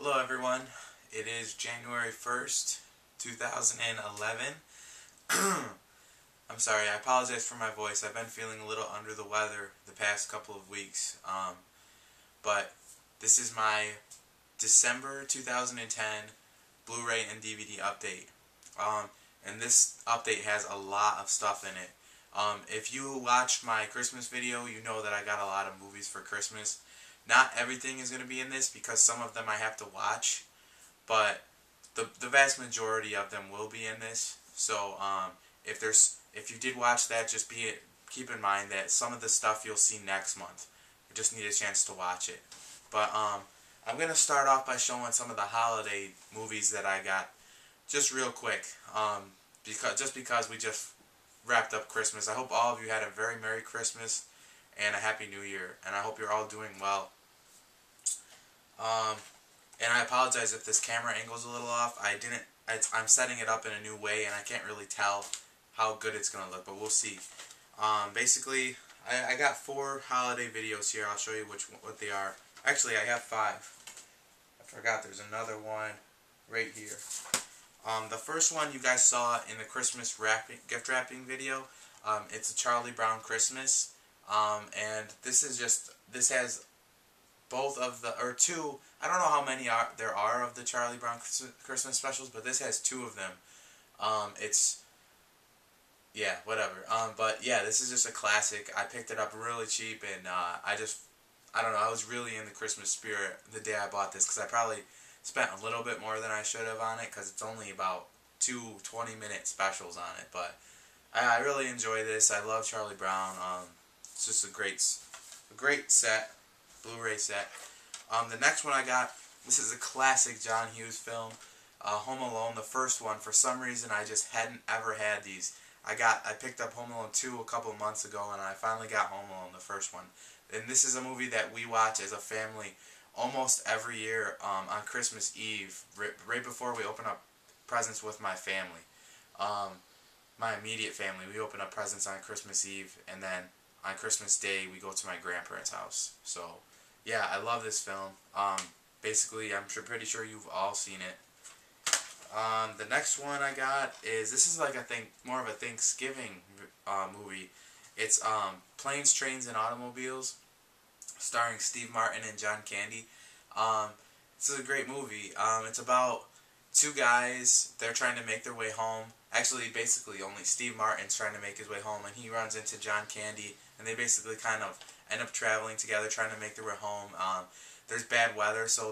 Hello everyone, it is January 1st, 2011. I'm sorry, I apologize for my voice. I've been feeling a little under the weather the past couple of weeks. But this is my December 2010 Blu-ray and DVD update. And this update has a lot of stuff in it. If you watched my Christmas video, you know that I got a lot of movies for Christmas. Not everything is going to be in this because some of them I have to watch, but the vast majority of them will be in this. So if you did watch that, just keep in mind that some of the stuff you'll see next month. You just need a chance to watch it. But I'm going to start off by showing some of the holiday movies that I got just real quick. Because we just wrapped up Christmas. I hope all of you had a very Merry Christmas and a Happy New Year, and I hope you're all doing well. And I apologize if this camera angle's a little off. I'm setting it up in a new way, and I can't really tell how good it's gonna look, but we'll see. Basically, I got 4 holiday videos here. I'll show you what they are. Actually, I have 5. I forgot there's another one right here. The first one you guys saw in the Christmas gift wrapping video. It's a Charlie Brown Christmas. And this has both of two, I don't know how many there are of the Charlie Brown Christmas specials, but this has 2 of them. Yeah, whatever. But yeah, this is just a classic. I picked it up really cheap, and I don't know, I was really in the Christmas spirit the day I bought this, because I probably spent a little bit more than I should have on it, because it's only about 2 20-minute specials on it, but I really enjoy this. I love Charlie Brown. It's just a great set, Blu-ray set. The next one I got, this is a classic John Hughes film, Home Alone, the first one. For some reason, I just hadn't ever had these. I picked up Home Alone 2 a couple months ago, and I finally got Home Alone, the first one. And this is a movie that we watch as a family almost every year on Christmas Eve, right before we open up presents with my family. My immediate family, we open up presents on Christmas Eve, and then on Christmas Day, we go to my grandparents' house. So, yeah, I love this film. Basically, I'm pretty sure you've all seen it. The next one I got is, this is like more of a Thanksgiving movie. It's Planes, Trains, and Automobiles, starring Steve Martin and John Candy. This is a great movie. It's about 2 guys. They're trying to make their way home. Actually, basically, only Steve Martin's trying to make his way home, and he runs into John Candy, and they basically kind of end up traveling together, trying to make their way home. There's bad weather, so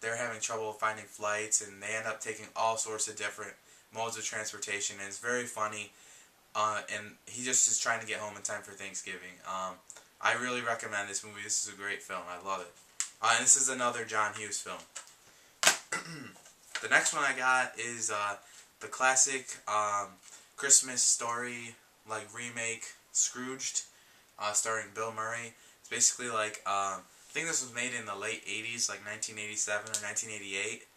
they're having trouble finding flights, and they end up taking all sorts of different modes of transportation, and it's very funny. And he just is trying to get home in time for Thanksgiving. I really recommend this movie. This is a great film. I love it. And this is another John Hughes film. The next one I got is the classic Christmas story remake, Scrooged, starring Bill Murray. It's basically like, I think this was made in the late 80s, like 1987 or 1988.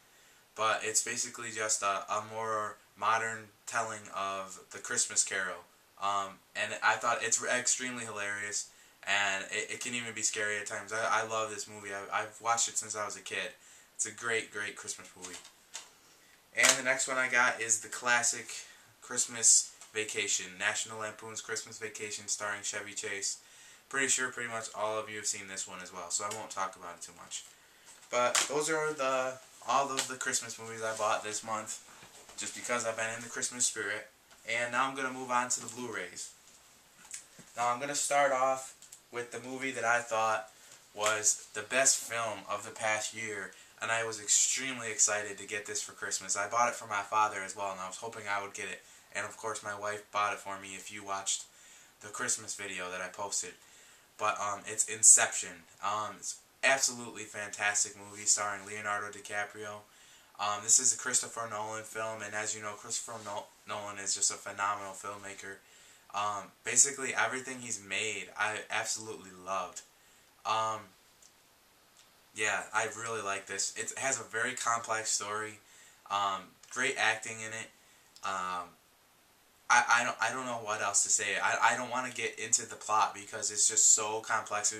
But it's basically just a more modern telling of the Christmas Carol. And I thought it's extremely hilarious, and it can even be scary at times. I love this movie. I've watched it since I was a kid. It's a great, great Christmas movie. And the next one I got is the classic Christmas Vacation, National Lampoon's Christmas Vacation, starring Chevy Chase. Pretty sure pretty much all of you have seen this one as well, so I won't talk about it too much. But those are all of the Christmas movies I bought this month, just because I've been in the Christmas spirit. And now I'm going to move on to the Blu-rays. Now I'm going to start off with the movie that I thought was the best film of the past year, and I was extremely excited to get this for Christmas. I bought it for my father as well, and I was hoping I would get it. And of course my wife bought it for me, if you watched the Christmas video that I posted. But it's Inception. It's absolutely fantastic movie starring Leonardo DiCaprio. This is a Christopher Nolan film, and as you know, Christopher Nolan is just a phenomenal filmmaker. Basically everything he's made, I absolutely loved. Yeah, I really like this. It has a very complex story. Great acting in it. I don't know what else to say. I don't want to get into the plot because it's just so complex.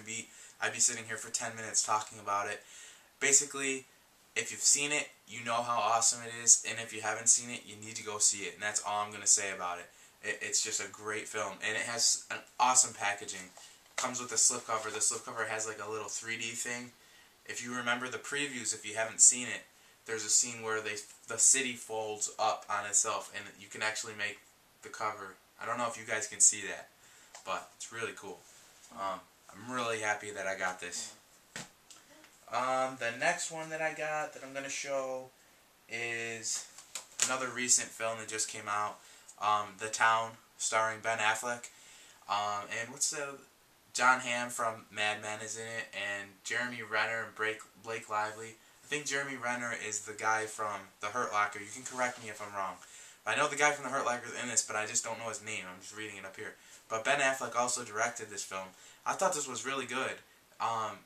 I'd be sitting here for 10 minutes talking about it. Basically, if you've seen it, you know how awesome it is, and if you haven't seen it, you need to go see it, and that's all I'm going to say about it. It's just a great film, and it has an awesome packaging. Comes with a slipcover. The slipcover has like a little 3D thing. If you remember the previews, if you haven't seen it, there's a scene where the city folds up on itself, and you can actually make the cover. I don't know if you guys can see that, but it's really cool. I'm really happy that I got this. The next one that I got that I'm going to show is another recent film that just came out. The Town, starring Ben Affleck. And what's the... John Hamm from Mad Men is in it, and Jeremy Renner and Blake Lively. I think Jeremy Renner is the guy from The Hurt Locker. You can correct me if I'm wrong. I know the guy from The Hurt Locker is in this, but I just don't know his name. I'm just reading it up here. But Ben Affleck also directed this film. I thought this was really good.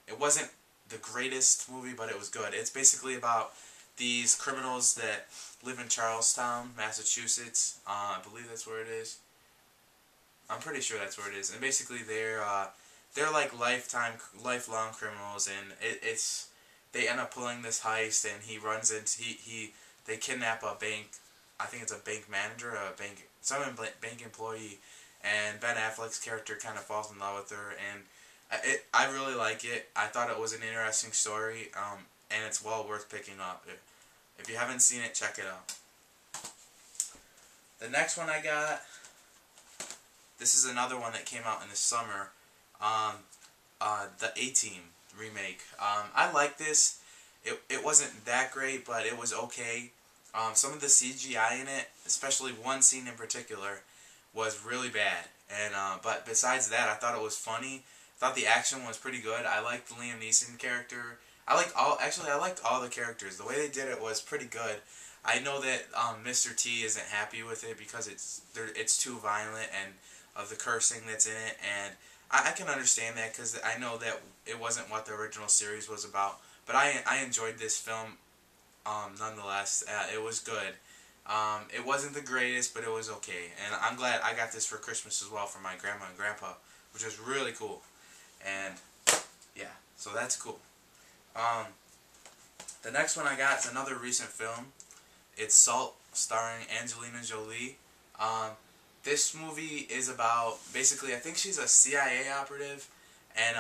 It wasn't the greatest movie, but it was good. It's basically about these criminals that live in Charlestown, Massachusetts. I believe that's where it is. I'm pretty sure that's where it is. And basically they're like lifelong criminals, and they end up pulling this heist, and they kidnap a bank. I think it's a bank manager, some bank employee, and Ben Affleck's character kind of falls in love with her, and I really like it. I thought it was an interesting story, and it's well worth picking up. If you haven't seen it, check it out. The next one I got, this is another one that came out in the summer, the ATeam remake. I like this. It wasn't that great, but it was okay. Some of the CGI in it, especially one scene in particular, was really bad. And but besides that, I thought it was funny. I thought the action was pretty good. I liked the Liam Neeson character. I liked all the characters. The way they did it was pretty good. I know that Mr. T isn't happy with it because it's too violent and of the cursing that's in it, and I can understand that because I know that it wasn't what the original series was about. But I enjoyed this film nonetheless. It was good. It wasn't the greatest, but it was okay. And I'm glad I got this for Christmas as well from my grandma and grandpa, which was really cool. And yeah, so that's cool. The next one I got is another recent film. It's Salt, starring Angelina Jolie. This movie is about, basically, I think she's a CIA operative, and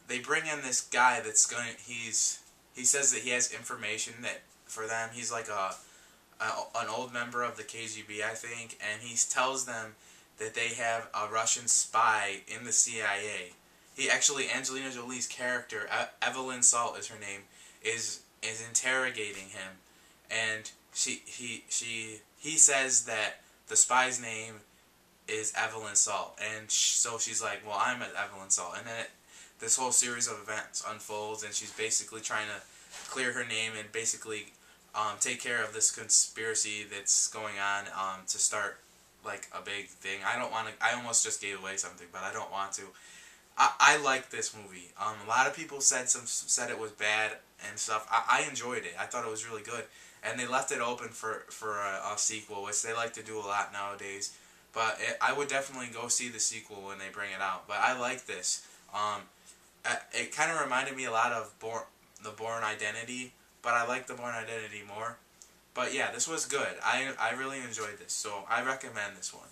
they bring in this guy that's he says that he has information that for them. He's like an old member of the KGB, I think, and he tells them that they have a Russian spy in the CIA. Angelina Jolie's character, Evelyn Salt is her name, is interrogating him, and he says that the spy's name is Evelyn Salt, and so she's like, well, I'm Evelyn Salt, and then this whole series of events unfolds, and she's basically trying to clear her name and basically take care of this conspiracy that's going on to start like a big thing. I almost just gave away something, but I don't want to. I like this movie. A lot of people said it was bad and stuff. I enjoyed it. I thought it was really good. And they left it open for a sequel, which they like to do a lot nowadays. But I would definitely go see the sequel when they bring it out. But I like this. It kind of reminded me a lot of the Bourne Identity, but I like the Bourne Identity more. But yeah, this was good. I really enjoyed this, so I recommend this one.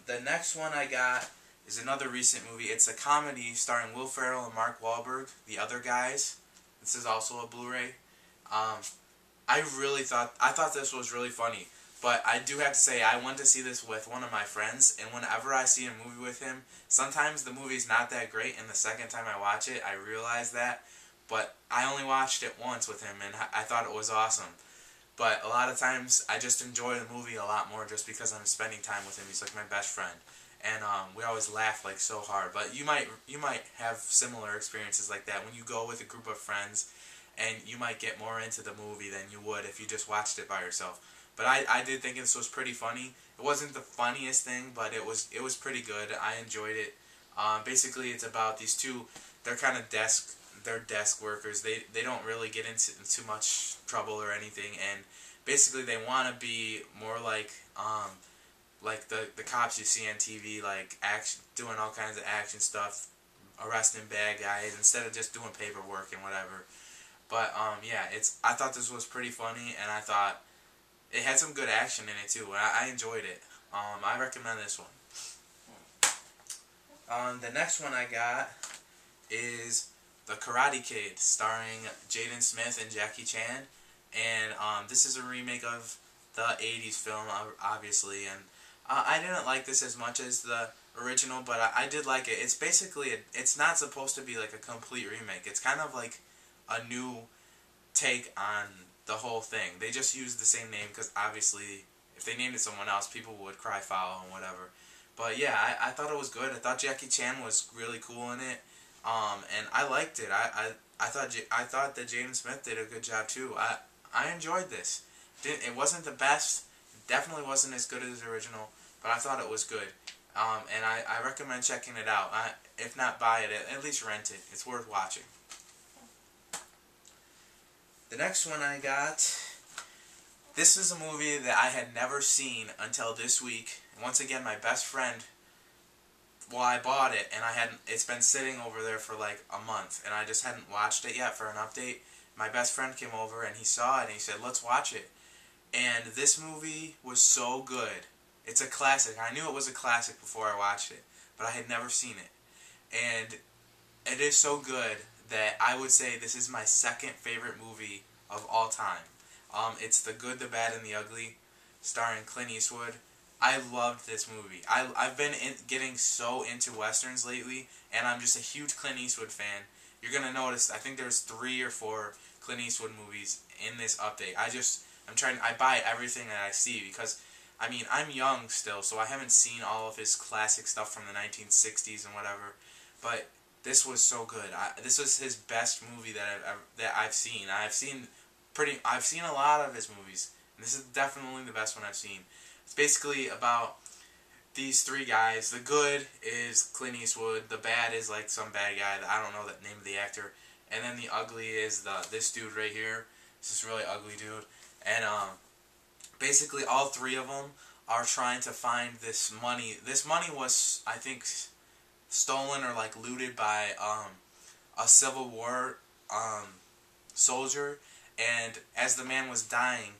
The next one I got is another recent movie. It's a comedy starring Will Ferrell and Mark Wahlberg, The Other Guys. This is also a Blu-ray. I thought this was really funny, but I do have to say I went to see this with one of my friends, and whenever I see a movie with him, sometimes the movie's not that great, and the second time I watch it, I realize that, but I only watched it once with him, and I thought it was awesome. But a lot of times, I just enjoy the movie a lot more just because I'm spending time with him. He's like my best friend, and we always laugh like so hard. But you might have similar experiences like that when you go with a group of friends, and you might get more into the movie than you would if you just watched it by yourself. But I did think this was pretty funny. It wasn't the funniest thing, but it was pretty good. I enjoyed it. Basically, it's about these two. They're kind of desk workers. They don't really get into too much trouble or anything, and basically they want to be more like the cops you see on TV, like doing all kinds of action stuff, arresting bad guys instead of just doing paperwork and whatever. But yeah, I thought this was pretty funny, and I thought it had some good action in it too. I enjoyed it. I recommend this one. The next one I got is The Karate Kid, starring Jaden Smith and Jackie Chan, and this is a remake of the 80s film, obviously, and I didn't like this as much as the original, but I did like it. It's basically, it's not supposed to be like a complete remake. It's kind of like a new take on the whole thing. They just used the same name because obviously if they named it someone else, people would cry foul and whatever. But yeah, I thought it was good. I thought Jackie Chan was really cool in it, and I liked it. I thought that Jaden Smith did a good job too. I enjoyed this. It wasn't the best. It definitely wasn't as good as the original, but I thought it was good. And I recommend checking it out. If not buy it, at least rent it. It's worth watching. The next one I got, this is a movie that I had never seen until this week. Once again, my best friend, well, I bought it, and it's been sitting over there for like a month, and I just hadn't watched it yet for an update. My best friend came over, and he saw it, and he said, let's watch it. And this movie was so good. It's a classic. I knew it was a classic before I watched it, but I had never seen it. And it is so good that I would say this is my second favorite movie of all time. It's The Good, the Bad, and the Ugly, starring Clint Eastwood. I loved this movie. I've been getting so into westerns lately, and I'm just a huge Clint Eastwood fan. You're going to notice, I think there's 3 or 4 Clint Eastwood movies in this update. I buy everything that I see because, I mean, I'm young still, so I haven't seen all of his classic stuff from the 1960s and whatever, but this was so good. This was his best movie that I've seen. I've seen a lot of his movies, and this is definitely the best one I've seen. It's basically about these 3 guys. The good is Clint Eastwood. The bad is like some bad guy that I don't know the name of the actor. And then the ugly is this dude right here. This really ugly dude. And basically all 3 of them are trying to find this money. This money was, I think, stolen or like looted by a Civil War soldier. And as the man was dying,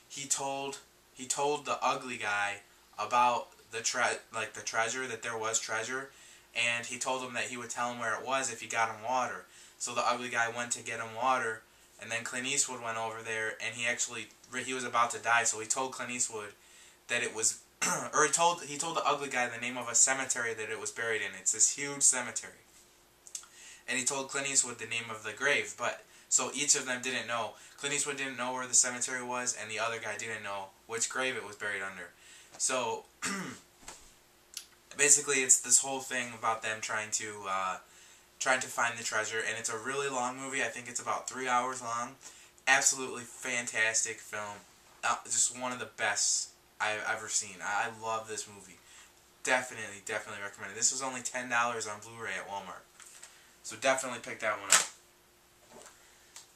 he told the ugly guy about the treasure, that there was treasure, and he told him that he would tell him where it was if he got him water. So the ugly guy went to get him water, and then Clint Eastwood went over there, and he was about to die, so he told Clint Eastwood that it was, or he told the ugly guy the name of a cemetery that it was buried in. It's this huge cemetery. And he told Clint Eastwood the name of the grave, but so each of them didn't know. Clint Eastwood didn't know where the cemetery was, and the other guy didn't know which grave it was buried under. So basically, it's this whole thing about them trying to find the treasure, and it's a really long movie. I think it's about 3 hours long. Absolutely fantastic film. Just one of the best I've ever seen. I love this movie. Definitely recommend it. This was only $10 on Blu-ray at Walmart. So definitely pick that one up.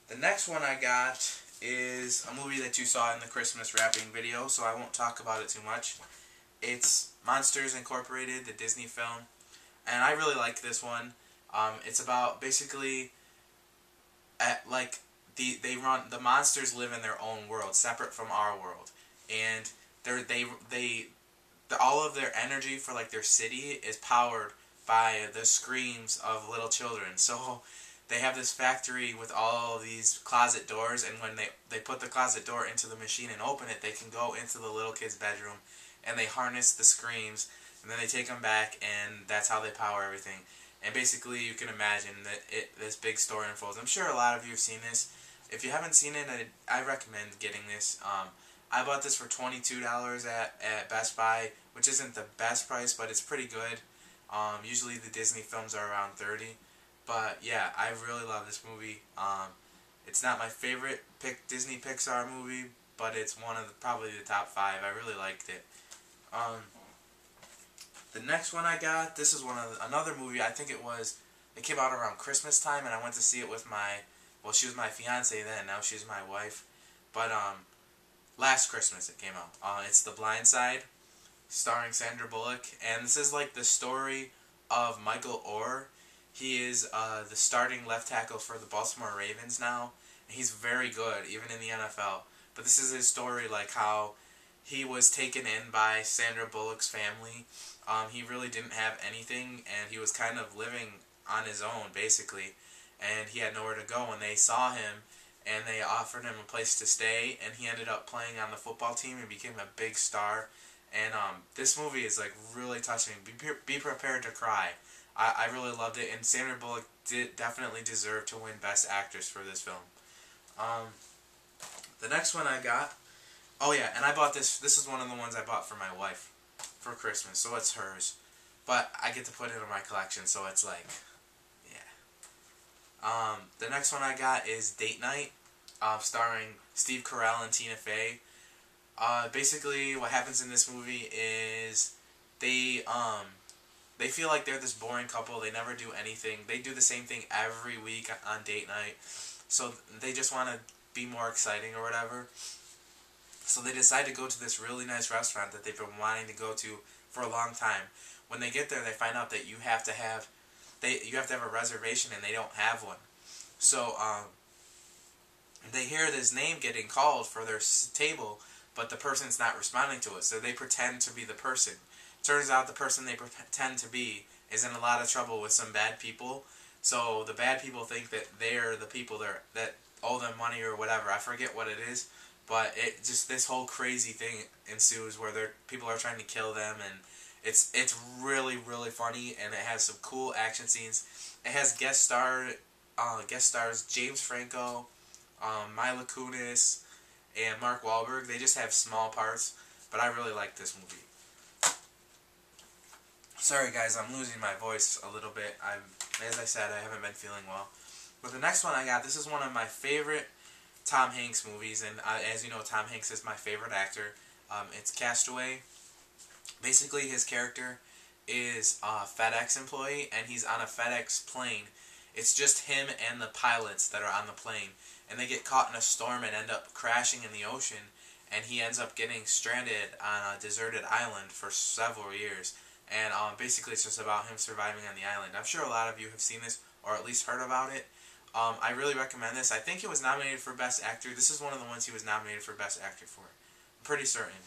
The next one I got is a movie that you saw in the Christmas wrapping video, so I won't talk about it too much. It's Monsters Incorporated, the Disney film, and I really like this one. It's about basically the monsters live in their own world, separate from our world, and all of their energy for like their city is powered by the screams of little children. So they have this factory with all of these closet doors, and when they put the closet door into the machine and open it, they can go into the little kid's bedroom, and they harness the screams, and then they take them back, and that's how they power everything. And basically, you can imagine that this big story unfolds. I'm sure a lot of you have seen this. If you haven't seen it, I recommend getting this. I bought this for $22 at Best Buy, which isn't the best price, but it's pretty good. Usually the Disney films are around $30. But yeah, I really love this movie. It's not my favorite Disney Pixar movie, but it's one of probably the top 5. I really liked it. The next one I got, this is another movie. I think it came out around Christmas time, and I went to see it with she was my fiance then. Now she's my wife. But last Christmas it came out. It's The Blind Side, starring Sandra Bullock, and this is like the story of Michael Orr. He is the starting left tackle for the Baltimore Ravens now. And he's very good, even in the NFL. But this is his story, like how he was taken in by Sandra Bullock's family. He really didn't have anything, and he was kind of living on his own, basically. And he had nowhere to go, and they saw him, and they offered him a place to stay, and he ended up playing on the football team and became a big star. And this movie is like really touching. Be prepared to cry. I really loved it, and Sandra Bullock definitely deserved to win Best Actress for this film. The next one I got, oh yeah, and I bought this. This is one of the ones I bought for my wife for Christmas, so it's hers. But I get to put it in my collection, so it's like, yeah. The next one I got is Date Night, starring Steve Carell and Tina Fey. Basically, what happens in this movie is they feel like they're this boring couple. They never do anything. They do the same thing every week on date night. So they just want to be more exciting or whatever. So they decide to go to this really nice restaurant that they've been wanting to go to for a long time. When they get there, they find out that you have to have a reservation, and they don't have one. So they hear this name getting called for their table, but the person's not responding to it. So they pretend to be the person. Turns out the person they pretend to be is in a lot of trouble with some bad people. So the bad people think that they're the people that owe them money or whatever. I forget what it is, but it just, this whole crazy thing ensues where people are trying to kill them, and it's really, really funny, and it has some cool action scenes. It has guest stars James Franco, Mila Kunis, and Mark Wahlberg. They just have small parts, but I really like this movie. Sorry guys, I'm losing my voice a little bit. As I said, I haven't been feeling well. But the next one I got, this is one of my favorite Tom Hanks movies, and as you know, Tom Hanks is my favorite actor. It's Castaway. Basically, his character is a FedEx employee, and he's on a FedEx plane. It's just him and the pilots that are on the plane, and they get caught in a storm and end up crashing in the ocean, and he ends up getting stranded on a deserted island for several years. And basically, it's just about him surviving on the island. I'm sure a lot of you have seen this, or at least heard about it. I really recommend this. I think it was nominated for Best Actor. This is one of the ones he was nominated for Best Actor for. I'm pretty certain.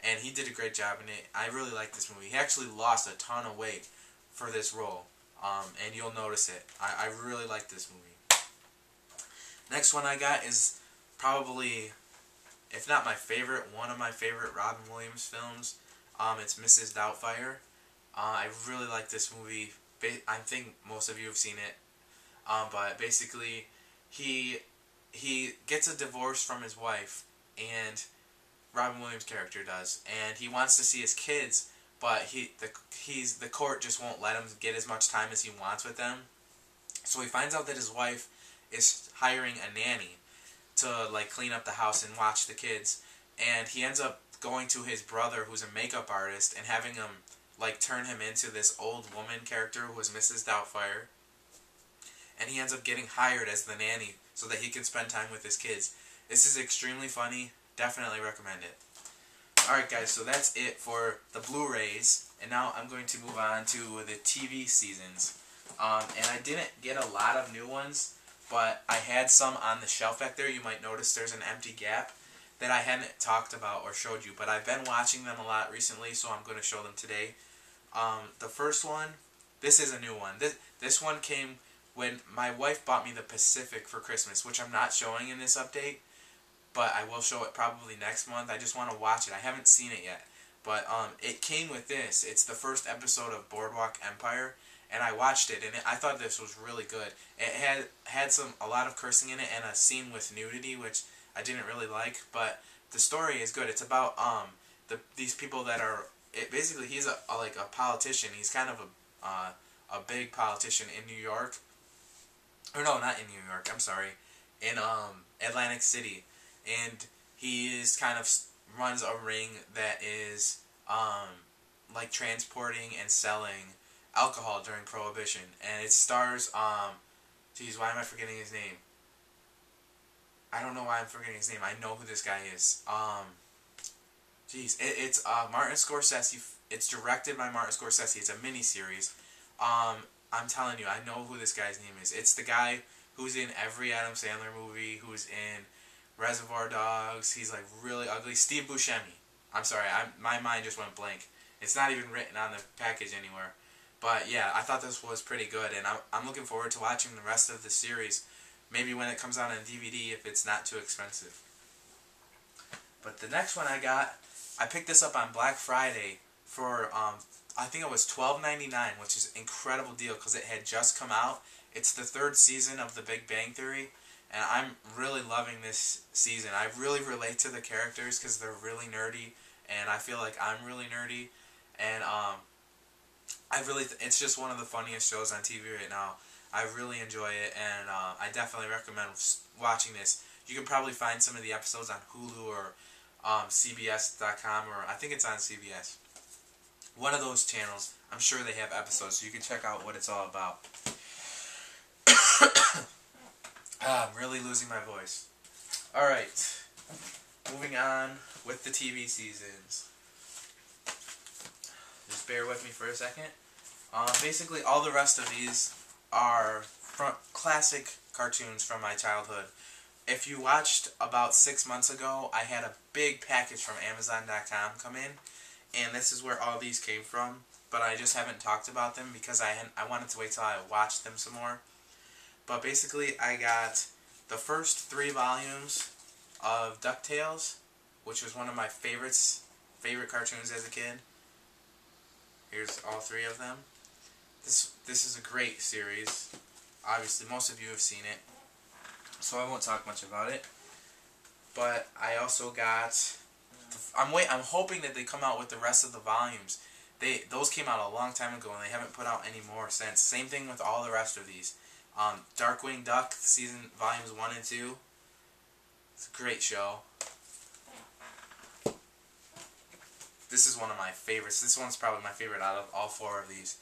And he did a great job in it. I really like this movie. He actually lost a ton of weight for this role. And you'll notice it. I really like this movie. Next one I got is probably, if not my favorite, one of my favorite Robin Williams films. It's Mrs. Doubtfire. I really like this movie. I think most of you have seen it. But basically, he gets a divorce from his wife, and Robin Williams' character does, and he wants to see his kids, but the court just won't let him get as much time as he wants with them. So he finds out that his wife is hiring a nanny to like clean up the house and watch the kids, and he ends up going to his brother, who's a makeup artist, and having him like turn him into this old woman character who is Mrs. Doubtfire. And he ends up getting hired as the nanny so that he can spend time with his kids. This is extremely funny. Definitely recommend it. Alright guys, so that's it for the Blu-rays. And now I'm going to move on to the TV seasons. And I didn't get a lot of new ones, but I had some on the shelf back there. You might notice there's an empty gap that I hadn't talked about or showed you. But I've been watching them a lot recently, so I'm going to show them today. The first one, this is a new one. This one came when my wife bought me the Pacific for Christmas, which I'm not showing in this update, but I will show it probably next month. I just want to watch it. I haven't seen it yet, but it came with this. It's the first episode of Boardwalk Empire, and I watched it, and I thought this was really good. It had a lot of cursing in it and a scene with nudity, which I didn't really like, but the story is good. It's about these people that are basically he's a politician. He's kind of a big politician in New York. Or no, not in New York, I'm sorry. In Atlantic City. And he is kind of runs a ring that is like transporting and selling alcohol during Prohibition. And it stars geez, why am I forgetting his name? I don't know why I'm forgetting his name. I know who this guy is. Geez, it's Martin Scorsese. It's directed by Martin Scorsese. It's a miniseries. I'm telling you, I know who this guy's name is. It's the guy who's in every Adam Sandler movie, who's in Reservoir Dogs. He's like really ugly. Steve Buscemi. I'm sorry, my mind just went blank. It's not even written on the package anywhere. But yeah, I thought this was pretty good, and I'm looking forward to watching the rest of the series. Maybe when it comes out on DVD if it's not too expensive. But the next one I picked this up on Black Friday for I think it was $12.99, which is an incredible deal because it had just come out. It's the 3rd season of The Big Bang Theory, and I'm really loving this season. I really relate to the characters because they're really nerdy, and I feel like I'm really nerdy, and it's just one of the funniest shows on TV right now. I really enjoy it, and I definitely recommend watching this. You can probably find some of the episodes on Hulu or CBS.com, or I think it's on CBS. One of those channels. I'm sure they have episodes, so you can check out what it's all about. I'm really losing my voice. Alright, moving on with the TV seasons. Just bear with me for a second. Basically, all the rest of these are from classic cartoons from my childhood. If you watched about 6 months ago, I had a big package from Amazon.com come in, and this is where all these came from, but I just haven't talked about them because I wanted to wait till I watched them some more. But basically, I got the first 3 volumes of Ducktales, which was one of my favorite cartoons as a kid. Here's all 3 of them. This is a great series. Obviously, most of you have seen it, so I won't talk much about it. But I also got. I'm hoping that they come out with the rest of the volumes. Those came out a long time ago, and they haven't put out any more since. Same thing with all the rest of these. Darkwing Duck season volumes 1 and 2. It's a great show. This is one of my favorites. This one's probably my favorite out of all 4 of these.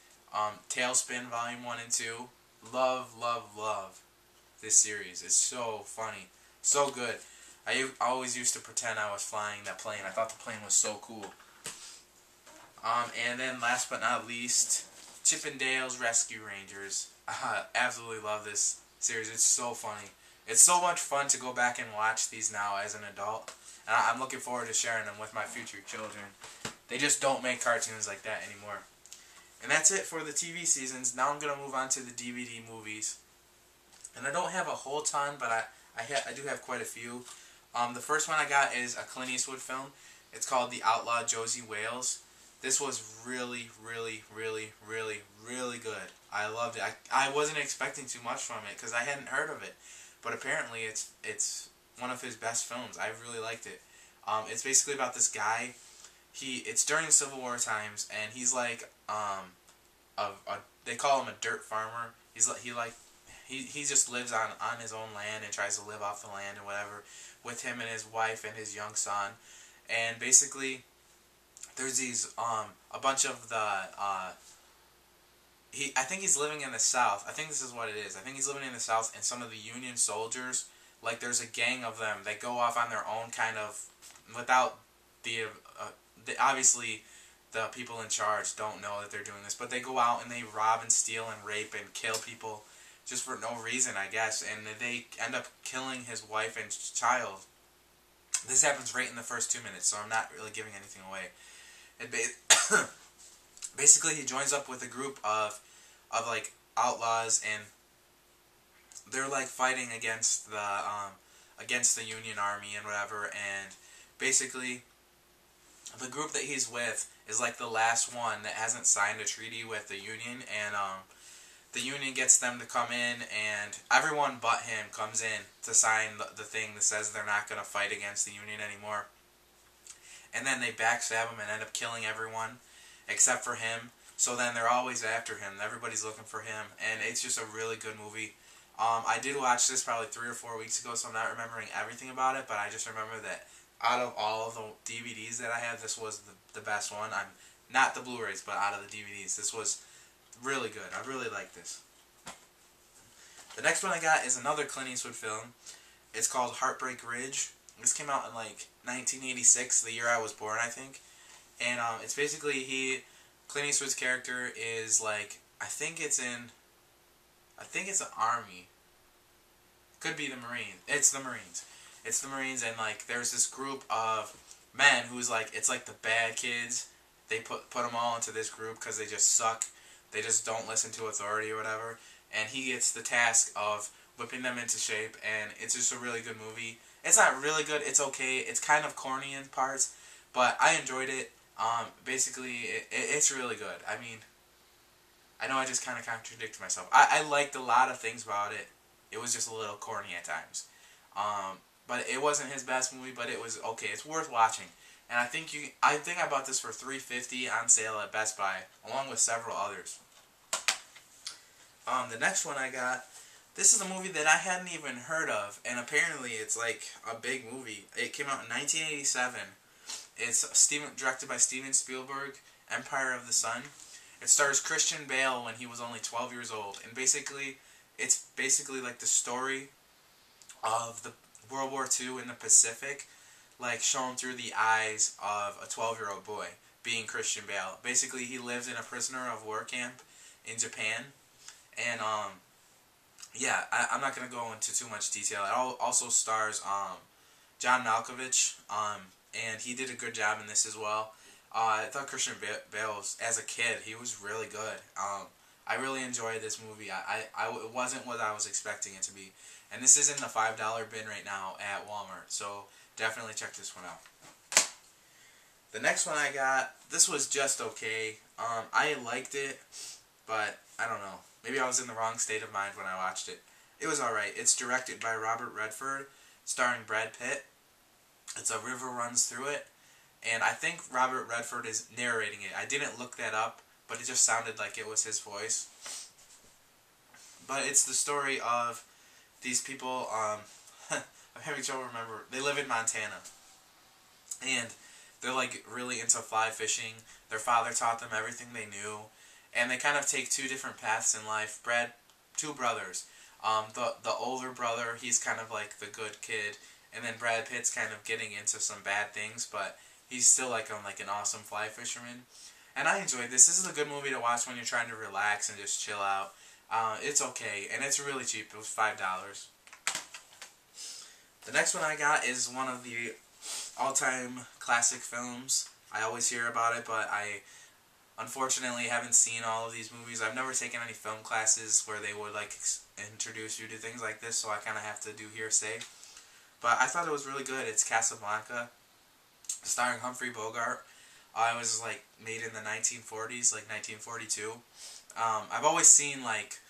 Tailspin volume 1 and 2. Love, love, love this series. It's so funny. So good. I always used to pretend I was flying that plane. I thought the plane was so cool. And then last but not least, Chippendales Rescue Rangers. Absolutely love this series. It's so funny. It's so much fun to go back and watch these now as an adult. And I'm looking forward to sharing them with my future children. They just don't make cartoons like that anymore. And that's it for the TV seasons. Now I'm going to move on to the DVD movies. And I don't have a whole ton, but I do have quite a few. The first one I got is a Clint Eastwood film. It's called The Outlaw Josey Wales. This was really, really, really, really, really good. I loved it. I wasn't expecting too much from it because I hadn't heard of it. But apparently it's one of his best films. I really liked it. It's basically about this guy. It's during the Civil War times, and he's like they call him a dirt farmer. He just lives on his own land and tries to live off the land and whatever with him and his wife and his young son. And basically, there's these a bunch of the I think he's living in the South. I think this is what it is. I think he's living in the South, and some of the Union soldiers, like there's a gang of them that go off on their own kind of without obviously the people in charge don't know that they're doing this, but they go out and they rob and steal and rape and kill people just for no reason, I guess, and they end up killing his wife and child. This happens right in the first 2 minutes, so I'm not really giving anything away. Basically, he joins up with a group of like outlaws, and they're like fighting against the Union Army and whatever. And basically, the group that he's with is like the last one that hasn't signed a treaty with the Union, and the Union gets them to come in, and everyone but him comes in to sign the thing that says they're not going to fight against the Union anymore. And then they backstab him and end up killing everyone except for him. So then they're always after him. Everybody's looking for him, and it's just a really good movie. I did watch this probably 3 or 4 weeks ago, so I'm not remembering everything about it, but I just remember that out of all of the DVDs that I had, this was the best one. I'm not the Blu-rays, but out of the DVDs, this was really good. I really like this. The next one I got is another Clint Eastwood film. It's called Heartbreak Ridge. This came out in like 1986, the year I was born, I think. And it's basically Clint Eastwood's character is like, I think it's in I think it's an army. Could be the Marines. It's the Marines. It's the Marines, and like there's this group of men who's like it's like the bad kids. They put them all into this group because they just suck. They just don't listen to authority or whatever. And he gets the task of whipping them into shape, and it's just a really good movie. It's not really good. It's okay. It's kind of corny in parts, but I enjoyed it. Basically, it's really good. I mean, I know I just kind of contradicted myself. I liked a lot of things about it. It was just a little corny at times. But it wasn't his best movie, but it was okay. It's worth watching. And I think I bought this for $3.50 on sale at Best Buy, along with several others. The next one I got, this is a movie that I hadn't even heard of, and apparently it's like a big movie. It came out in 1987. It's directed by Steven Spielberg, Empire of the Sun. It stars Christian Bale when he was only 12 years old, and it's basically like the story of the World War II in the Pacific, like shown through the eyes of a 12-year-old boy, being Christian Bale. Basically, he lives in a prisoner of war camp in Japan, and yeah, I'm not gonna go into too much detail. It also stars John Malkovich, and he did a good job in this as well. I thought Christian Bale was, as a kid, he was really good. I really enjoyed this movie. It wasn't what I was expecting it to be. And this is in the $5 bin right now at Walmart, so definitely check this one out. The next one I got, this was just okay. I liked it, but I don't know. Maybe I was in the wrong state of mind when I watched it. It was alright. It's directed by Robert Redford, starring Brad Pitt. It's A River Runs Through It, and I think Robert Redford is narrating it. I didn't look that up, but it just sounded like it was his voice. But it's the story of these people, I'm having trouble remember. They live in Montana, and they're like really into fly fishing. Their father taught them everything they knew, and they kind of take two different paths in life. Two brothers. The older brother, he's kind of like the good kid, and then Brad Pitt's kind of getting into some bad things, but he's still like an awesome fly fisherman. And I enjoyed this. This is a good movie to watch when you're trying to relax and just chill out. It's okay, and it's really cheap. It was $5. The next one I got is one of the all-time classic films. I always hear about it, but I unfortunately haven't seen all of these movies. I've never taken any film classes where they would like introduce you to things like this, so I kind of have to do hearsay. But I thought it was really good. It's Casablanca, starring Humphrey Bogart. It was like made in the 1940s, like 1942. I've always seen like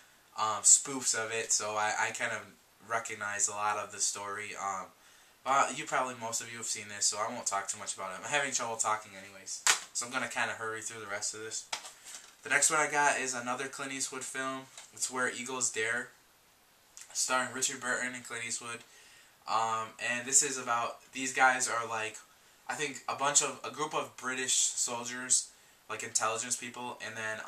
spoofs of it, so I kind of recognize a lot of the story. Most of you have seen this, so I won't talk too much about it. I'm having trouble talking anyways, so I'm going to kind of hurry through the rest of this. The next one I got is another Clint Eastwood film. It's Where Eagles Dare, starring Richard Burton and Clint Eastwood. And this is about, these guys are like, I think a group of British soldiers, like intelligence people, and then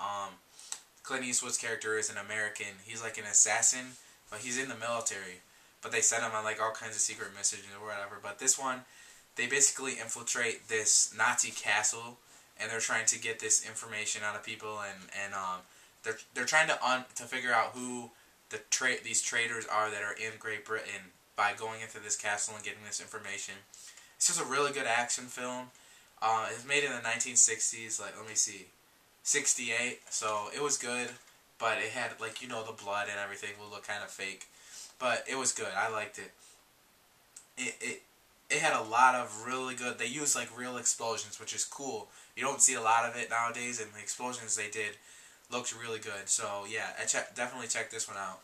Clint Eastwood's character is an American. He's like an assassin, but he's in the military. But they send him on like all kinds of secret messages or whatever. But this one, they basically infiltrate this Nazi castle, and they're trying to get this information out of people, and they're trying to figure out who these traitors are that are in Great Britain by going into this castle and getting this information. It's just a really good action film. It was made in the 1960s, like, let me see, 68, so it was good, but it had, like, the blood and everything will look kind of fake, but it was good. I liked it. It had a lot of really good, they used, like, real explosions, which is cool. You don't see a lot of it nowadays, and the explosions they did looked really good, so, yeah, definitely check this one out.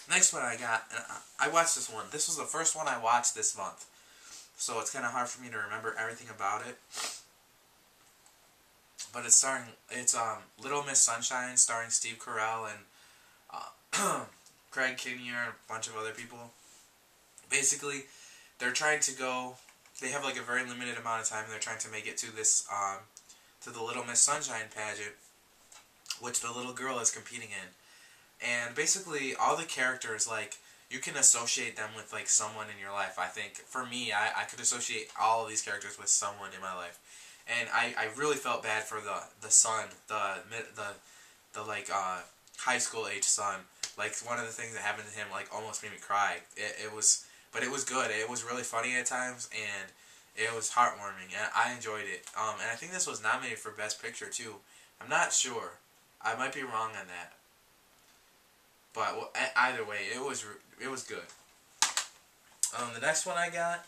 Next one I got, and I watched this one. This was the first one I watched this month, so it's kind of hard for me to remember everything about it. But it's Little Miss Sunshine, starring Steve Carell and Craig Kinnear and a bunch of other people. Basically, they're trying to go. They have like a very limited amount of time. And they're trying to make it to this to the Little Miss Sunshine pageant, which the little girl is competing in. And basically, all the characters, like, you can associate them with, like, someone in your life. I think, for me, I could associate all of these characters with someone in my life. And I really felt bad for the son, the high school age son. Like, one of the things that happened to him, like, almost made me cry. But it was good. It was really funny at times, and it was heartwarming, and I enjoyed it. And I think this was nominated for Best Picture, too. I'm not sure. I might be wrong on that. But well, either way, it was good. The next one I got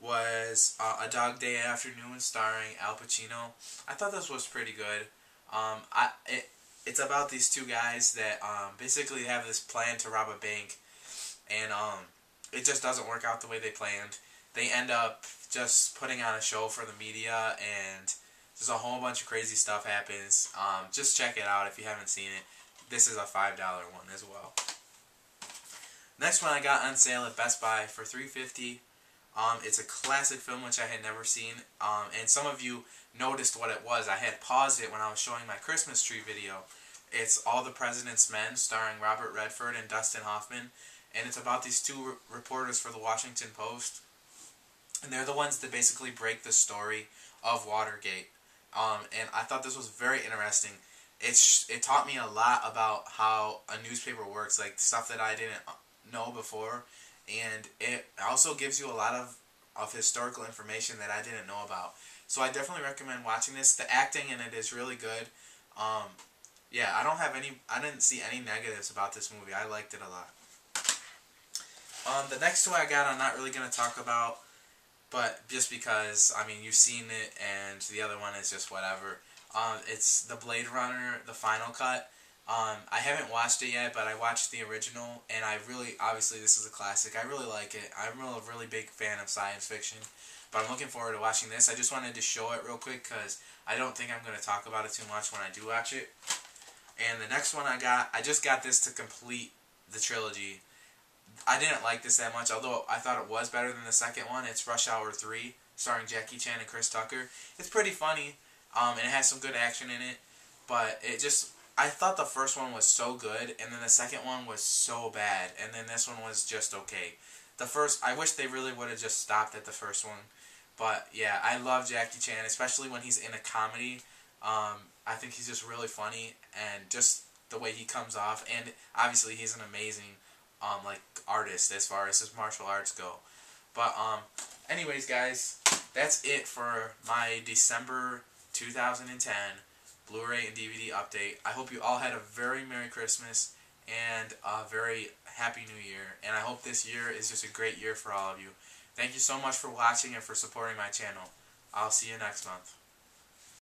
was A Dog Day Afternoon, starring Al Pacino. I thought this was pretty good. It's about these two guys that basically have this plan to rob a bank, and it just doesn't work out the way they planned. They end up just putting on a show for the media, and just a whole bunch of crazy stuff happens. Just check it out if you haven't seen it. This is a $5 one as well. Next one I got on sale at Best Buy for $3.50. It's a classic film which I had never seen, and some of you noticed what it was. I had paused it when I was showing my Christmas tree video. It's All the President's Men, starring Robert Redford and Dustin Hoffman, and it's about these two reporters for the Washington Post, and they're the ones that basically break the story of Watergate. And I thought this was very interesting. It taught me a lot about how a newspaper works, like stuff that I didn't know before, and it also gives you a lot of historical information that I didn't know about. So I definitely recommend watching this. The acting in it is really good. Yeah, I didn't see any negatives about this movie. I liked it a lot. The next two I got I'm not really going to talk about, but just because, I mean, you've seen it, and the other one is just whatever. It's the Blade Runner, the final cut. I haven't watched it yet, but I watched the original, and obviously this is a classic. I really like it. I'm a really big fan of science fiction, but I'm looking forward to watching this. I just wanted to show it real quick, because I don't think I'm going to talk about it too much when I do watch it. And the next one I just got this to complete the trilogy. I didn't like this that much, although I thought it was better than the second one. It's Rush Hour 3, starring Jackie Chan and Chris Tucker. It's pretty funny, and it has some good action in it, but I thought the first one was so good, and then the second one was so bad, and then this one was just okay. I wish they really would have just stopped at the first one, but yeah, I love Jackie Chan, especially when he's in a comedy. I think he's just really funny, and just the way he comes off, and obviously he's an amazing artist as far as his martial arts go. But anyways, guys, that's it for my December 2010 Blu-ray and DVD update. I hope you all had a very Merry Christmas and a very Happy New Year, and I hope this year is just a great year for all of you. Thank you so much for watching and for supporting my channel. I'll see you next month.